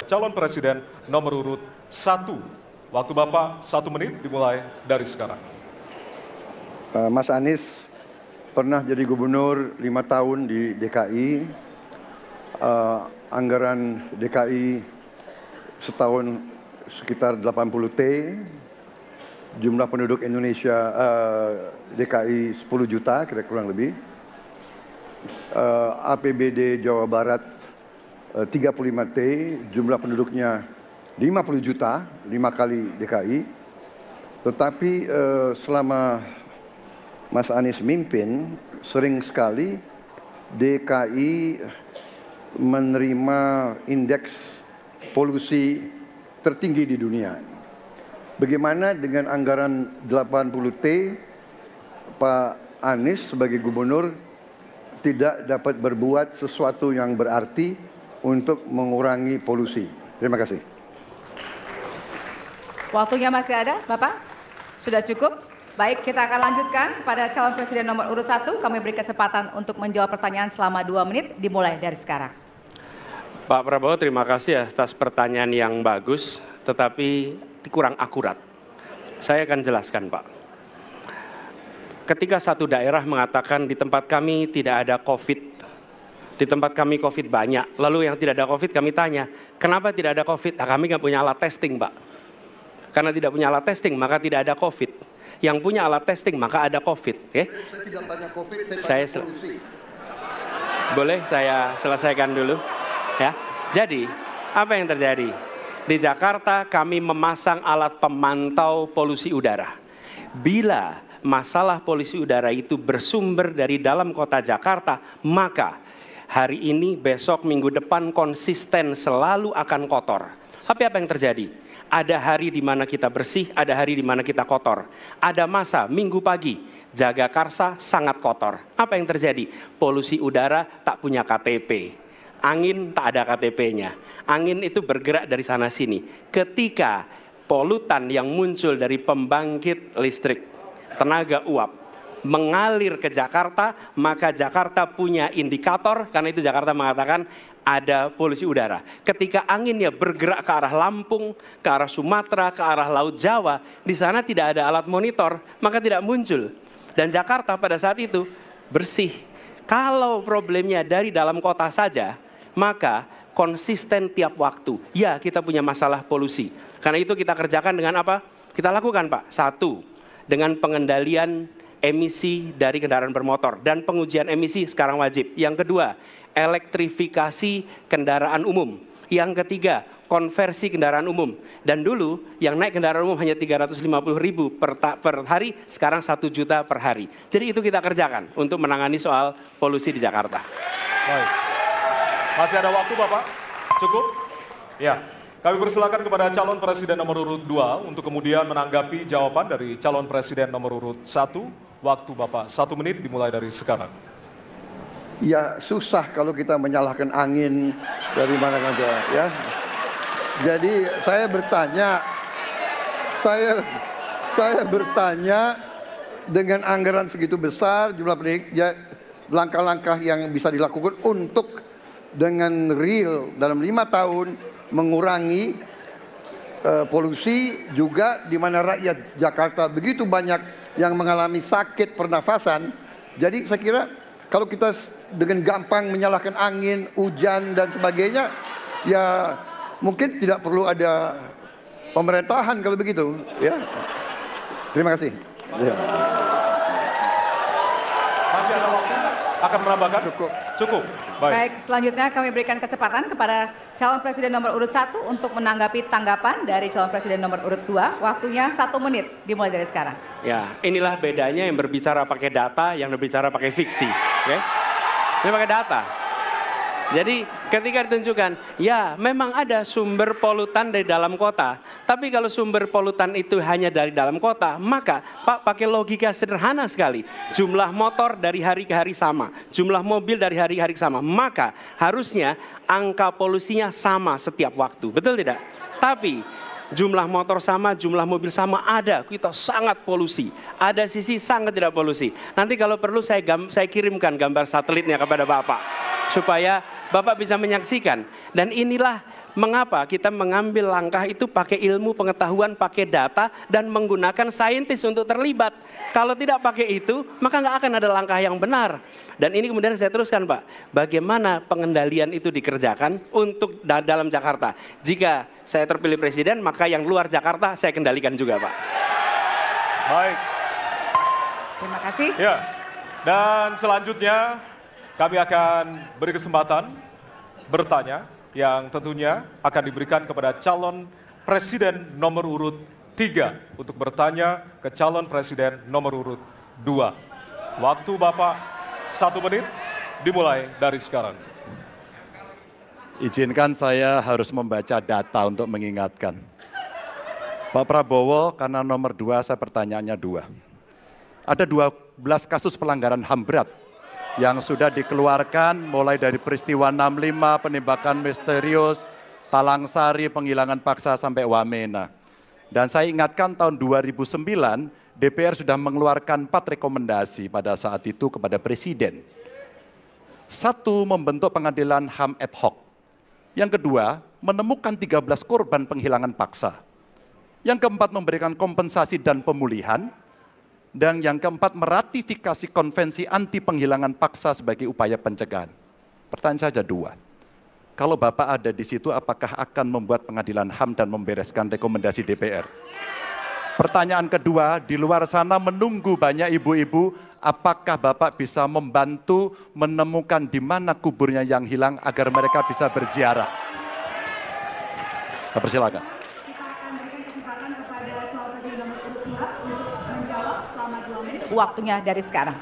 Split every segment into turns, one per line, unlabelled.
calon presiden nomor urut 1. Waktu Bapak 1 menit dimulai dari sekarang.
Mas Anies pernah jadi gubernur 5 tahun di DKI. Anggaran DKI setahun sekitar 80 T. Jumlah penduduk Indonesia DKI 10 juta kira kurang lebih. APBD Jawa Barat 35 T, jumlah penduduknya 50 juta, 5 kali DKI. Tetapi selama Mas Anies mimpin, sering sekali DKI menerima indeks polusi tertinggi di dunia. Bagaimana dengan anggaran 80 T, Pak Anies sebagai gubernur tidak dapat berbuat sesuatu yang berarti untuk mengurangi polusi? Terima kasih.
Waktunya masih ada, Bapak? Sudah cukup? Baik, kita akan lanjutkan pada calon presiden nomor urut 1. Kami beri kesempatan untuk menjawab pertanyaan selama 2 menit, dimulai dari sekarang.
Pak Prabowo, terima kasih atas pertanyaan yang bagus, tetapi kurang akurat. Saya akan jelaskan, Pak. Ketika satu daerah mengatakan di tempat kami tidak ada COVID, di tempat kami COVID banyak, lalu yang tidak ada COVID kami tanya, kenapa tidak ada COVID? Nah, kami nggak punya alat testing, Pak. Karena tidak punya alat testing, maka tidak ada COVID. Yang punya alat testing, maka ada COVID. Okay?
Saya tidak tanya COVID,
saya tanya polusi. Boleh saya selesaikan dulu? Ya. Jadi, apa yang terjadi? Di Jakarta kami memasang alat pemantau polusi udara. Bila masalah polusi udara itu bersumber dari dalam kota Jakarta, maka hari ini, besok, minggu depan konsisten selalu akan kotor. Tapi apa yang terjadi? Ada hari di mana kita bersih, ada hari di mana kita kotor. Ada masa minggu pagi, Jagakarsa sangat kotor. Apa yang terjadi? Polusi udara tak punya KTP. Angin tak ada KTP-nya. Angin itu bergerak dari sana sini. Ketika polutan yang muncul dari pembangkit listrik, tenaga uap, mengalir ke Jakarta, maka Jakarta punya indikator, karena itu Jakarta mengatakan ada polusi udara. Ketika anginnya bergerak ke arah Lampung, ke arah Sumatera, ke arah Laut Jawa, di sana tidak ada alat monitor, maka tidak muncul. Dan Jakarta pada saat itu bersih. Kalau problemnya dari dalam kota saja, maka konsisten tiap waktu. Ya, kita punya masalah polusi. Karena itu kita kerjakan dengan apa? Kita lakukan, Pak. 1, dengan pengendalian emisi dari kendaraan bermotor. Dan pengujian emisi sekarang wajib. Yang kedua, elektrifikasi kendaraan umum. Yang ketiga, konversi kendaraan umum. Dan dulu yang naik kendaraan umum hanya 350.000 per hari, sekarang 1 juta per hari. Jadi itu kita kerjakan untuk menangani soal polusi di Jakarta.
Baik. Masih ada waktu, Bapak? Cukup? Ya. Kami persilakan kepada calon presiden nomor urut 2 untuk kemudian menanggapi jawaban dari calon presiden nomor urut 1. Waktu Bapak 1 menit dimulai dari sekarang.
Ya, susah kalau kita menyalahkan angin dari mana saja, ya. Jadi saya bertanya dengan anggaran segitu besar, jumlah penduduk, ya, langkah-langkah yang bisa dilakukan untuk dengan real dalam 5 tahun mengurangi polusi, juga di mana rakyat Jakarta begitu banyak yang mengalami sakit pernafasan. Jadi saya kira kalau kita dengan gampang menyalahkan angin, hujan dan sebagainya, ya mungkin tidak perlu ada pemerintahan kalau begitu, ya. Terima kasih.
Masih ada waktu? Akan menambahkan? Cukup.
Baik, selanjutnya kami berikan kesempatan kepada calon presiden nomor urut 1 untuk menanggapi tanggapan dari calon presiden nomor urut 2. Waktunya 1 menit, dimulai dari sekarang.
Ya, inilah bedanya yang berbicara pakai data, yang berbicara pakai fiksi. Okay? Ini pakai data. Jadi ketika ditunjukkan, ya memang ada sumber polutan dari dalam kota. Tapi kalau sumber polutan itu hanya dari dalam kota, maka Pak pakai logika sederhana sekali. Jumlah motor dari hari ke hari sama, jumlah mobil dari hari ke hari sama. Maka harusnya angka polusinya sama setiap waktu. Betul tidak? Tapi jumlah motor sama, jumlah mobil sama, ada. Kita sangat polusi. Ada sisi sangat tidak polusi. Nanti kalau perlu saya kirimkan gambar satelitnya kepada Bapak. Supaya Bapak bisa menyaksikan. Dan inilah Mengapa kita mengambil langkah itu pakai ilmu pengetahuan, pakai data, dan menggunakan saintis untuk terlibat. Kalau tidak pakai itu, maka nggak akan ada langkah yang benar. Dan ini kemudian saya teruskan, Pak. Bagaimana pengendalian itu dikerjakan untuk dalam Jakarta. Jika saya terpilih presiden, maka yang luar Jakarta saya kendalikan juga, Pak.
Baik.
Terima kasih.
Ya, dan selanjutnya kami akan beri kesempatan bertanya yang tentunya akan diberikan kepada calon presiden nomor urut 3 untuk bertanya ke calon presiden nomor urut 2. Waktu Bapak 1 menit dimulai dari sekarang.
Izinkan saya harus membaca data untuk mengingatkan. Pak Prabowo, karena nomor 2 saya pertanyaannya 2. Ada 12 kasus pelanggaran HAM berat yang sudah dikeluarkan mulai dari peristiwa 65, penembakan misterius, Talang Sari, penghilangan paksa sampai Wamena. Dan saya ingatkan tahun 2009, DPR sudah mengeluarkan 4 rekomendasi pada saat itu kepada Presiden. 1, membentuk pengadilan HAM ad hoc. Yang kedua, menemukan 13 korban penghilangan paksa. Yang keempat, memberikan kompensasi dan pemulihan. Dan yang keempat, meratifikasi konvensi anti penghilangan paksa sebagai upaya pencegahan. Pertanyaan saja 2. Kalau Bapak ada di situ, apakah akan membuat pengadilan HAM dan membereskan rekomendasi DPR? Pertanyaan kedua, di luar sana menunggu banyak ibu-ibu, apakah Bapak bisa membantu menemukan di mana kuburnya yang hilang agar mereka bisa berziarah? Persilakan.
Waktunya dari sekarang.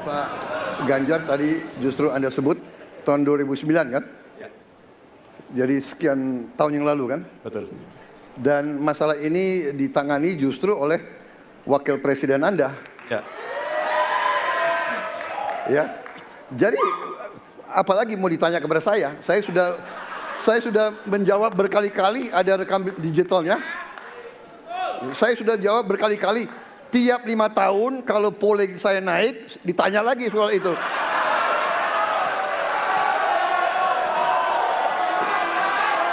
Pak Ganjar tadi justru Anda sebut tahun 2009 kan?
Ya.
Jadi sekian tahun yang lalu kan?
Betul.
Dan masalah ini ditangani justru oleh wakil presiden Anda.
Ya.
Ya. Jadi apalagi mau ditanya kepada saya? Saya sudah menjawab berkali-kali, ada rekam digitalnya. Saya sudah jawab berkali-kali. Tiap 5 tahun kalau polling saya naik, ditanya lagi soal itu.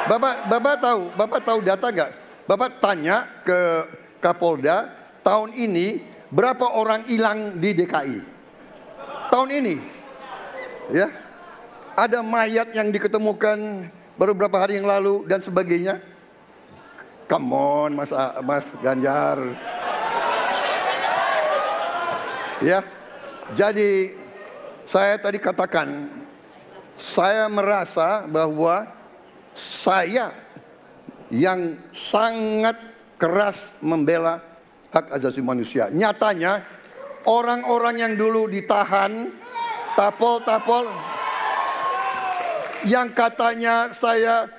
Bapak tahu data nggak? Bapak tanya ke Kapolda, tahun ini berapa orang hilang di DKI? Tahun ini, ya, ada mayat yang diketemukan baru beberapa hari yang lalu dan sebagainya. Come on, Mas Ganjar. Ya, jadi saya tadi katakan, saya merasa bahwa saya yang sangat keras membela hak asasi manusia. Nyatanya orang-orang yang dulu ditahan, tapol-tapol, yang katanya saya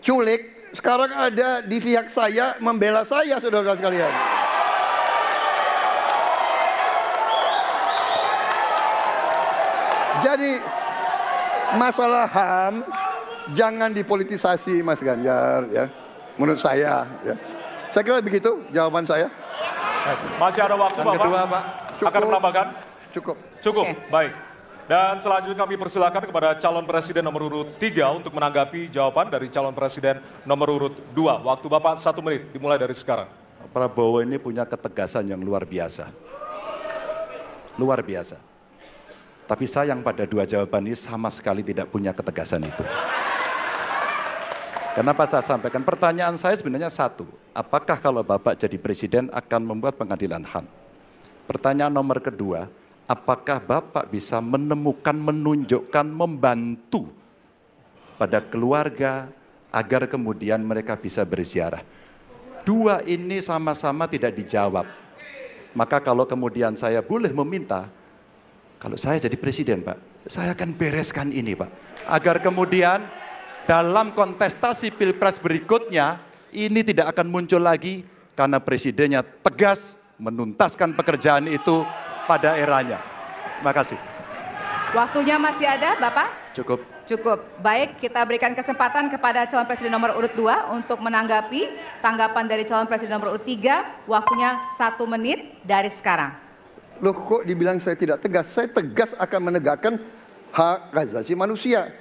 culik, sekarang ada di pihak saya membela saya, saudara sekalian. Jadi masalah HAM jangan dipolitisasi, Mas Ganjar, ya. Menurut saya, ya. Saya kira begitu jawaban saya.
Masih ada waktu, Bapak.
Kedua, Pak.
Akan menambahkan?
Cukup.
Cukup, baik. Dan selanjutnya kami persilakan kepada calon presiden nomor urut 3 untuk menanggapi jawaban dari calon presiden nomor urut 2. Waktu Bapak 1 menit, dimulai dari sekarang.
Prabowo ini punya ketegasan yang luar biasa. Luar biasa. Tapi sayang pada 2 jawaban ini sama sekali tidak punya ketegasan itu. Kenapa saya sampaikan? Pertanyaan saya sebenarnya 1. Apakah kalau Bapak jadi presiden akan membuat pengadilan HAM? Pertanyaan nomor kedua, apakah Bapak bisa menemukan, menunjukkan, membantu pada keluarga agar kemudian mereka bisa berziarah? 2 ini sama-sama tidak dijawab. Maka kalau kemudian saya boleh meminta, kalau saya jadi presiden, Pak, saya akan bereskan ini, Pak. Agar kemudian dalam kontestasi pilpres berikutnya, ini tidak akan muncul lagi karena presidennya tegas menuntaskan pekerjaan itu pada eranya. Terima kasih.
Waktunya masih ada, Bapak?
Cukup.
Cukup. Baik, kita berikan kesempatan kepada calon presiden nomor urut 2 untuk menanggapi tanggapan dari calon presiden nomor urut 3. Waktunya 1 menit dari sekarang.
Loh, kok dibilang saya tidak tegas? Saya tegas akan menegakkan hak asasi manusia.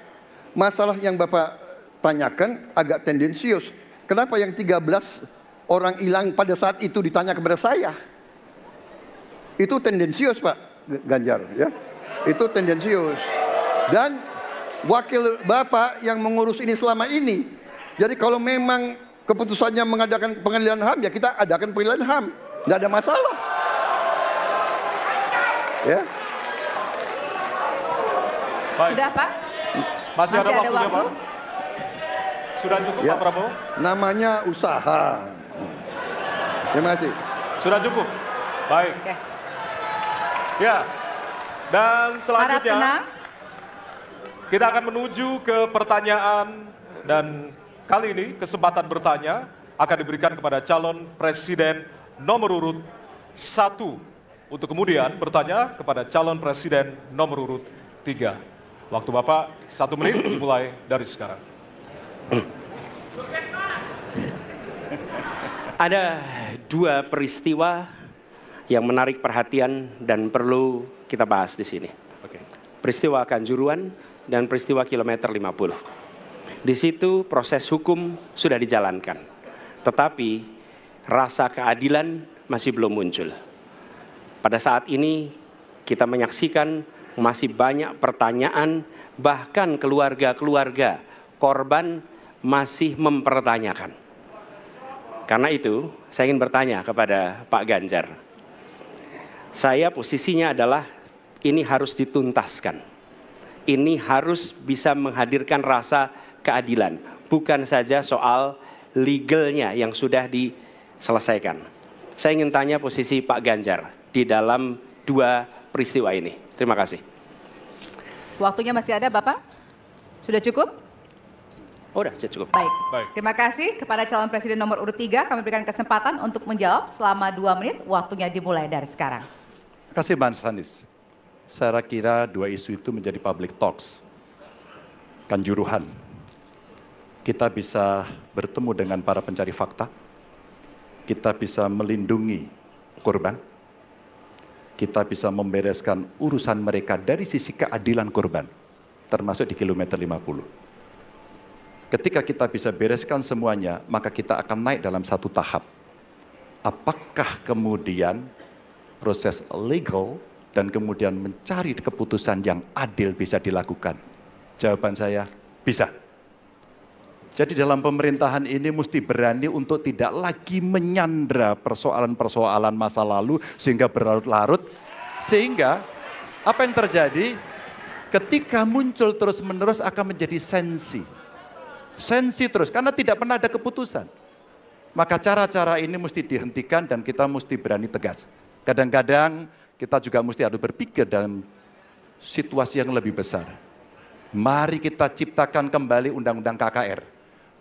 Masalah yang Bapak tanyakan agak tendensius. Kenapa yang 13 orang hilang pada saat itu ditanya kepada saya? Itu tendensius Pak Ganjar ya. Itu tendensius. Dan wakil Bapak yang mengurus ini selama ini. Jadi kalau memang keputusannya mengadakan pengadilan HAM ya kita adakan pengadilan HAM. Nggak ada masalah. Ya.
Baik.
Sudah Pak?
Masih ada waktunya
waktu?
Pak? Sudah cukup
Ya.
Pak Prabowo?
Namanya usaha. Terima kasih.
Sudah cukup? Baik.
Oke.
Ya. Dan
Harap
selanjutnya
tenang.
kita akan menuju ke pertanyaan dan kali ini kesempatan bertanya akan diberikan kepada calon presiden nomor urut 1 untuk kemudian bertanya kepada calon presiden nomor urut 3. Waktu Bapak 1 menit dimulai dari sekarang.
Ada dua peristiwa yang menarik perhatian dan perlu kita bahas di sini.
Oke.
Peristiwa Kanjuruhan dan peristiwa kilometer 50. Di situ proses hukum sudah dijalankan. Tetapi rasa keadilan masih belum muncul. Pada saat ini kita menyaksikan masih banyak pertanyaan, bahkan keluarga-keluarga korban masih mempertanyakan. Karena itu saya ingin bertanya kepada Pak Ganjar. Saya posisinya adalah ini harus dituntaskan. Ini harus bisa menghadirkan rasa keadilan. Bukan saja soal legalnya yang sudah diselesaikan. Saya ingin tanya posisi Pak Ganjar di dalam dua peristiwa ini. Terima kasih.
Waktunya masih ada Bapak? Sudah cukup?
Oh, udah cukup.
Baik.
Baik.
Terima kasih kepada calon presiden nomor urut 3. Kami berikan kesempatan untuk menjawab selama 2 menit. Waktunya dimulai dari sekarang.
Terima kasih Mas Anies. Saya kira dua isu itu menjadi public talks. Kanjuruhan. Kita bisa bertemu dengan para pencari fakta. Kita bisa melindungi korban. Kita bisa membereskan urusan mereka dari sisi keadilan korban. Termasuk di kilometer 50. Ketika kita bisa bereskan semuanya, maka kita akan naik dalam satu tahap. Apakah kemudian proses legal dan kemudian mencari keputusan yang adil bisa dilakukan? Jawaban saya, bisa. Jadi dalam pemerintahan ini mesti berani untuk tidak lagi menyandra persoalan-persoalan masa lalu sehingga berlarut-larut. Sehingga apa yang terjadi ketika muncul terus-menerus akan menjadi sensi. Sensi terus karena tidak pernah ada keputusan. Maka cara-cara ini mesti dihentikan dan kita mesti berani tegas. Kadang-kadang kita juga mesti harus berpikir dalam situasi yang lebih besar. Mari kita ciptakan kembali Undang-Undang KKR.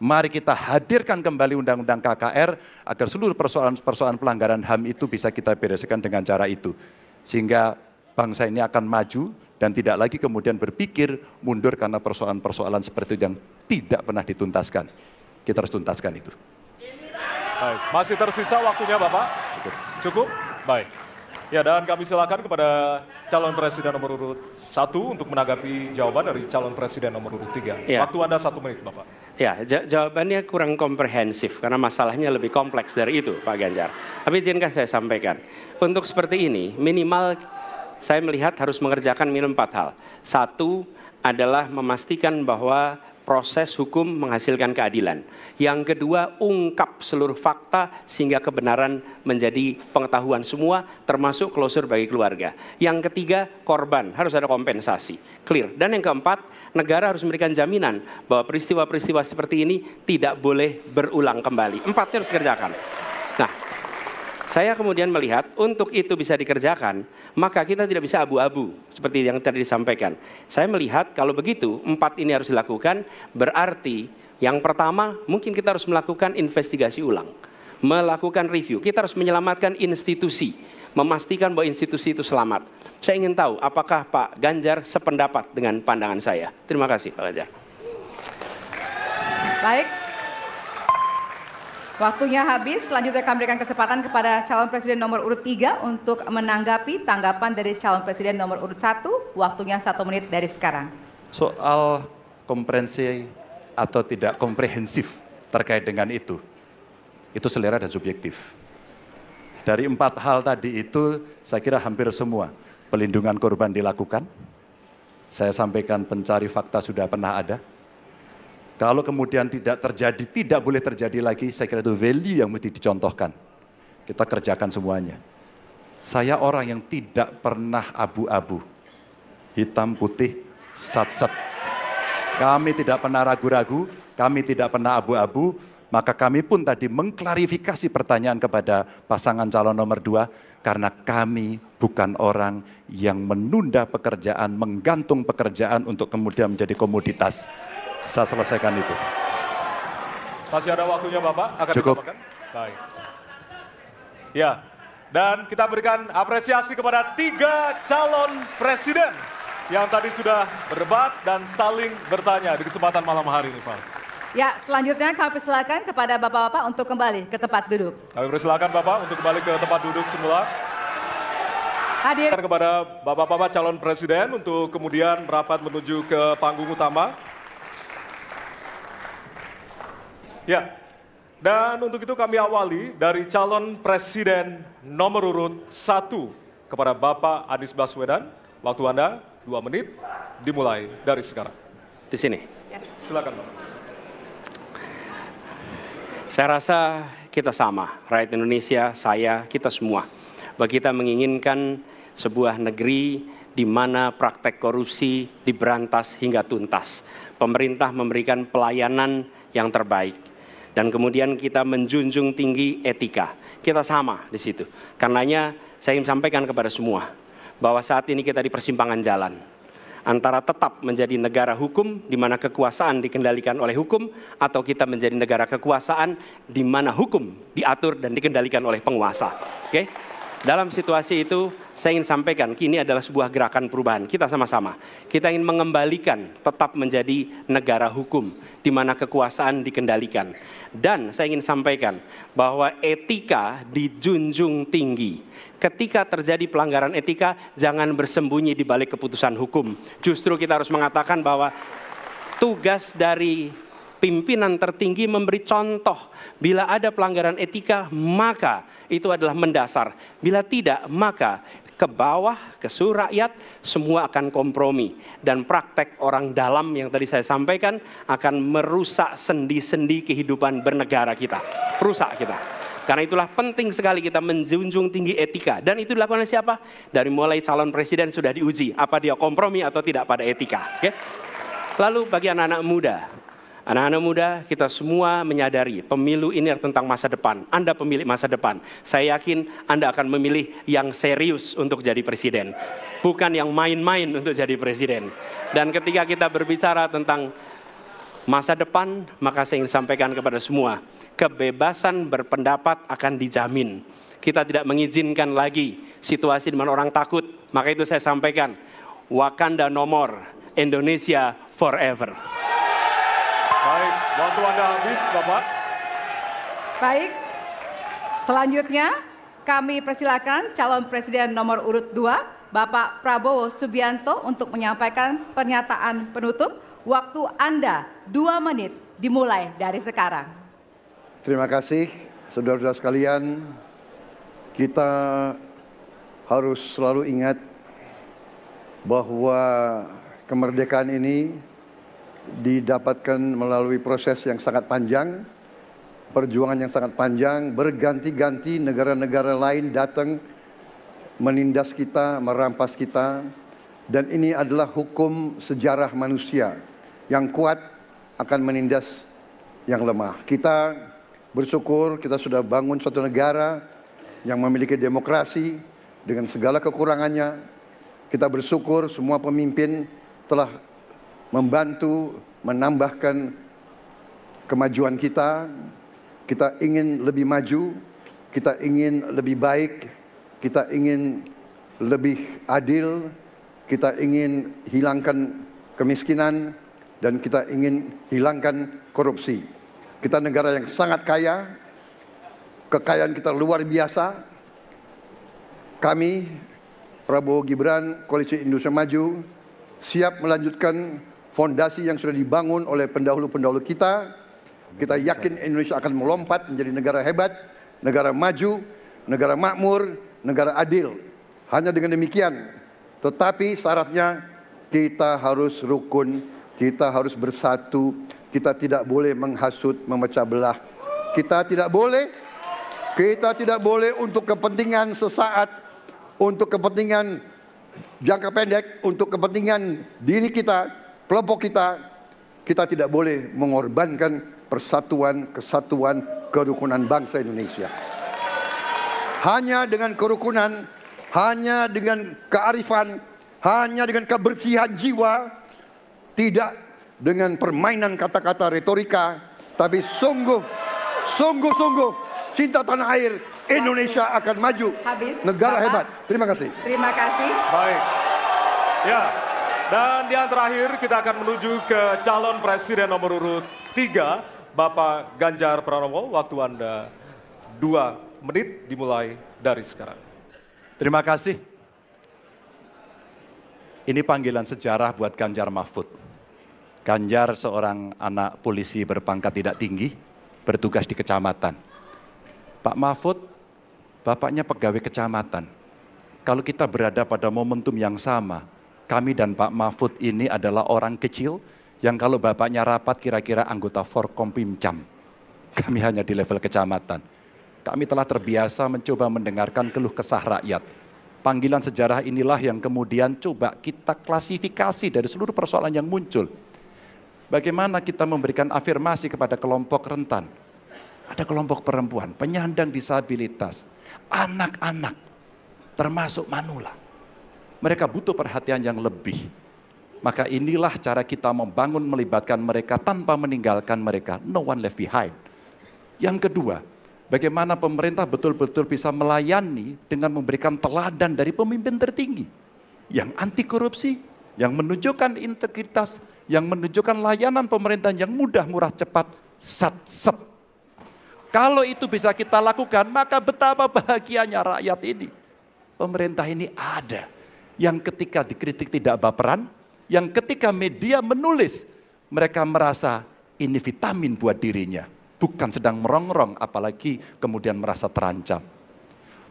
Mari kita hadirkan kembali Undang-Undang KKR agar seluruh persoalan-persoalan pelanggaran HAM itu bisa kita bereskan dengan cara itu. Sehingga bangsa ini akan maju dan tidak lagi kemudian berpikir mundur karena persoalan-persoalan seperti itu yang tidak pernah dituntaskan. Kita harus tuntaskan itu.
Baik. Masih tersisa waktunya Bapak? Cukup? Baik. Ya, dan kami silakan kepada calon presiden nomor urut 1 untuk menanggapi jawaban dari calon presiden nomor urut 3.
Ya.
Waktu Anda 1 menit, Bapak.
Ya, jawabannya kurang komprehensif karena masalahnya lebih kompleks dari itu, Pak Ganjar. Tapi izinkan saya sampaikan. Untuk seperti ini, minimal saya melihat harus mengerjakan minimum 4 hal. 1 adalah memastikan bahwa proses hukum menghasilkan keadilan. Yang kedua, ungkap seluruh fakta sehingga kebenaran menjadi pengetahuan semua, termasuk closure bagi keluarga. Yang ketiga, korban harus ada kompensasi, clear. Dan yang keempat, negara harus memberikan jaminan bahwa peristiwa-peristiwa seperti ini tidak boleh berulang kembali. 4 harus dikerjakan. Nah, saya kemudian melihat untuk itu bisa dikerjakan, maka kita tidak bisa abu-abu seperti yang tadi disampaikan. Saya melihat kalau begitu 4 ini harus dilakukan, berarti yang pertama mungkin kita harus melakukan investigasi ulang, melakukan review. Kita harus menyelamatkan institusi, memastikan bahwa institusi itu selamat. Saya ingin tahu apakah Pak Ganjar sependapat dengan pandangan saya. Terima kasih Pak Ganjar.
Baik. Waktunya habis, selanjutnya kami berikan kesempatan kepada calon presiden nomor urut 3 untuk menanggapi tanggapan dari calon presiden nomor urut 1. Waktunya 1 menit dari sekarang.
Soal komprehensi atau tidak komprehensif terkait dengan itu selera dan subjektif. Dari 4 hal tadi itu, saya kira hampir semua pelindungan korban dilakukan. Saya sampaikan pencari fakta sudah pernah ada. Kalau kemudian tidak terjadi, tidak boleh terjadi lagi, saya kira itu value yang mesti dicontohkan. Kita kerjakan semuanya. Saya orang yang tidak pernah abu-abu, hitam putih, sat-set. Kami tidak pernah ragu-ragu, kami tidak pernah abu-abu, maka kami pun tadi mengklarifikasi pertanyaan kepada pasangan calon nomor 2, karena kami bukan orang yang menunda pekerjaan, menggantung pekerjaan untuk kemudian menjadi komoditas. Saya selesaikan itu.
Masih ada waktunya Bapak? Akan
Cukup.
ditambahkan? Baik. Ya, dan kita berikan apresiasi kepada 3 calon presiden yang tadi sudah berdebat dan saling bertanya di kesempatan malam hari ini, Pak.
Ya, selanjutnya kami persilakan kepada Bapak-Bapak untuk kembali ke tempat duduk.
Kami persilakan Bapak untuk kembali ke tempat duduk semula.
Hadir.
Kepada Bapak-Bapak calon presiden untuk kemudian merapat menuju ke panggung utama. Ya, dan untuk itu kami awali dari calon presiden nomor urut 1 kepada Bapak Anies Baswedan. Waktu Anda 2 menit, dimulai dari sekarang.
Di sini.
Silakan Bapak.
Saya rasa kita sama, rakyat Indonesia, saya, kita semua. Bahwa kita menginginkan sebuah negeri di mana praktek korupsi diberantas hingga tuntas. Pemerintah memberikan pelayanan yang terbaik. Dan kemudian kita menjunjung tinggi etika. Kita sama di situ. Karenanya saya ingin sampaikan kepada semua bahwa saat ini kita di persimpangan jalan antara tetap menjadi negara hukum di mana kekuasaan dikendalikan oleh hukum, atau kita menjadi negara kekuasaan di mana hukum diatur dan dikendalikan oleh penguasa. Oke? Dalam situasi itu, saya ingin sampaikan, kini adalah sebuah gerakan perubahan. Kita sama-sama. Kita ingin mengembalikan tetap menjadi negara hukum, di mana kekuasaan dikendalikan. Dan saya ingin sampaikan bahwa etika dijunjung tinggi. Ketika terjadi pelanggaran etika, jangan bersembunyi di balik keputusan hukum. Justru kita harus mengatakan bahwa tugas dari pimpinan tertinggi memberi contoh. Bila ada pelanggaran etika, maka itu adalah mendasar. Bila tidak, maka ke bawah, ke seluruh rakyat, semua akan kompromi. Dan praktek orang dalam yang tadi saya sampaikan akan merusak sendi-sendi kehidupan bernegara kita. Rusak kita. Karena itulah penting sekali kita menjunjung tinggi etika. Dan itu dilakukan oleh siapa? Dari mulai calon presiden sudah diuji. Apa dia kompromi atau tidak pada etika. Okay? Lalu bagi anak-anak muda. Anak-anak muda, kita semua menyadari pemilu ini tentang masa depan. Anda pemilik masa depan. Saya yakin Anda akan memilih yang serius untuk jadi presiden. Bukan yang main-main untuk jadi presiden. Dan ketika kita berbicara tentang masa depan, maka saya ingin sampaikan kepada semua, kebebasan berpendapat akan dijamin. Kita tidak mengizinkan lagi situasi di mana orang takut. Maka itu saya sampaikan, Wakanda no more, Indonesia forever.
Baik, waktu Anda habis, Bapak.
Baik, selanjutnya kami persilakan calon presiden nomor urut 2, Bapak Prabowo Subianto untuk menyampaikan pernyataan penutup. Waktu Anda 2 menit, dimulai dari sekarang.
Terima kasih, saudara-saudara sekalian. Kita harus selalu ingat bahwa kemerdekaan ini didapatkan melalui proses yang sangat panjang, perjuangan yang sangat panjang, berganti-ganti negara-negara lain datang menindas kita, merampas kita, dan ini adalah hukum sejarah manusia. Yang kuat akan menindas yang lemah. Kita bersyukur kita sudah bangun suatu negara yang memiliki demokrasi dengan segala kekurangannya. Kita bersyukur semua pemimpin telah membantu menambahkan kemajuan kita. Kita ingin lebih maju, kita ingin lebih baik, kita ingin lebih adil, kita ingin hilangkan kemiskinan, dan kita ingin hilangkan korupsi. Kita negara yang sangat kaya, kekayaan kita luar biasa. Kami, Prabowo Gibran, Koalisi Indonesia Maju, siap melanjutkan fondasi yang sudah dibangun oleh pendahulu-pendahulu kita. Kita yakin Indonesia akan melompat menjadi negara hebat, negara maju, negara makmur, negara adil. Hanya dengan demikian, tetapi syaratnya kita harus rukun, kita harus bersatu, kita tidak boleh menghasut, memecah belah. Kita tidak boleh untuk kepentingan sesaat, untuk kepentingan jangka pendek, untuk kepentingan diri kita, kelompok kita tidak boleh mengorbankan persatuan, kesatuan, kerukunan bangsa Indonesia. Hanya dengan kerukunan, hanya dengan kearifan, hanya dengan kebersihan jiwa, tidak dengan permainan kata-kata retorika, tapi sungguh-sungguh cinta tanah air, Indonesia akan maju.
Habis,
negara
Bapak.
hebat. Terima kasih.
Terima kasih.
Baik. Ya. Dan yang terakhir kita akan menuju ke calon presiden nomor urut 3, Bapak Ganjar Pranowo. Waktu Anda 2 menit dimulai dari sekarang.
Terima kasih. Ini panggilan sejarah buat Ganjar Mahfud. Ganjar seorang anak polisi berpangkat tidak tinggi, bertugas di kecamatan. Pak Mahfud, bapaknya pegawai kecamatan. Kalau kita berada pada momentum yang sama, kami dan Pak Mahfud ini adalah orang kecil yang kalau bapaknya rapat kira-kira anggota Forkompimcam. Kami hanya di level kecamatan. Kami telah terbiasa mencoba mendengarkan keluh kesah rakyat. Panggilan sejarah inilah yang kemudian coba kita klasifikasi dari seluruh persoalan yang muncul. Bagaimana kita memberikan afirmasi kepada kelompok rentan. Ada kelompok perempuan, penyandang disabilitas, anak-anak, termasuk manula. Mereka butuh perhatian yang lebih. Maka inilah cara kita membangun melibatkan mereka tanpa meninggalkan mereka. No one left behind. Yang kedua, bagaimana pemerintah betul-betul bisa melayani dengan memberikan teladan dari pemimpin tertinggi. Yang anti korupsi, yang menunjukkan integritas, yang menunjukkan layanan pemerintahan yang mudah, murah, cepat, sat. Kalau itu bisa kita lakukan, maka betapa bahagianya rakyat ini. Pemerintah ini ada. Yang ketika dikritik tidak baperan, yang ketika media menulis, mereka merasa ini vitamin buat dirinya. Bukan sedang merongrong, apalagi kemudian merasa terancam.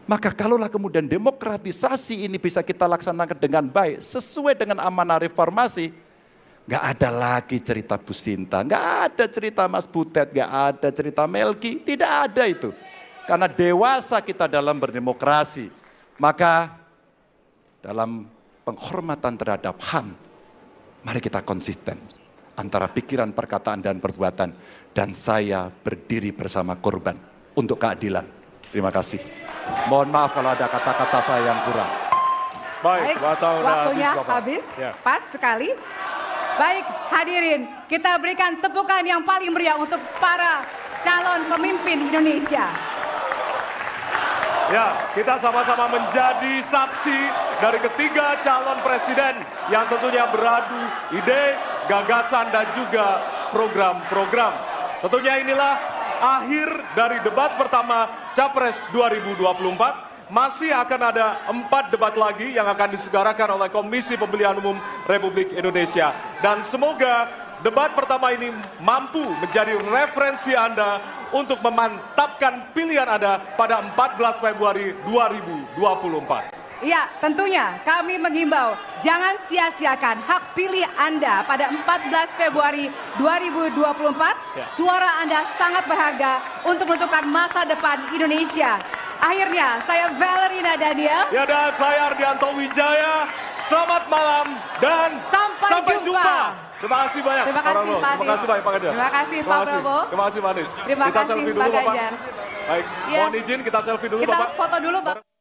Maka kalaulah kemudian demokratisasi ini bisa kita laksanakan dengan baik, sesuai dengan amanah reformasi, nggak ada lagi cerita Bu Sinta, nggak ada cerita Mas Butet, nggak ada cerita Melki, tidak ada itu. Karena dewasa kita dalam berdemokrasi, maka dalam penghormatan terhadap HAM, mari kita konsisten antara pikiran, perkataan, dan perbuatan. Dan saya berdiri bersama korban untuk keadilan. Terima kasih. Mohon maaf kalau ada kata-kata saya yang kurang.
Baik,
waktunya
Bapak.
habis.
Ya.
Pas sekali. Baik, hadirin, kita berikan tepukan yang paling meriah untuk para calon pemimpin Indonesia.
Ya, kita sama-sama menjadi saksi dari ketiga calon presiden yang tentunya beradu ide, gagasan, dan juga program-program. Tentunya inilah akhir dari debat pertama Capres 2024. Masih akan ada 4 debat lagi yang akan diselenggarakan oleh Komisi Pemilihan Umum Republik Indonesia. Dan semoga debat pertama ini mampu menjadi referensi Anda untuk memantapkan pilihan Anda pada 14 Februari 2024.
Iya, tentunya kami menghimbau jangan sia-siakan hak pilih Anda pada 14 Februari 2024.
Ya.
Suara Anda sangat berharga untuk menentukan masa depan Indonesia. Akhirnya, saya Valerina Daniel.
Ya, dan saya Ardianto Wijaya. Selamat malam dan
Sampai jumpa.
Terima kasih banyak.
Terima kasih, Pak
Terima kasih banyak Pak Ganjar.
Terima kasih, Pak Prabowo.
Terima kasih Pak Anies.
Terima
Kita
kasih,
selfie
Pak
dulu Bapak.
Ganjar.
Baik,
Ya.
mohon izin kita selfie dulu
Kita
Bapak.
foto dulu, Pak.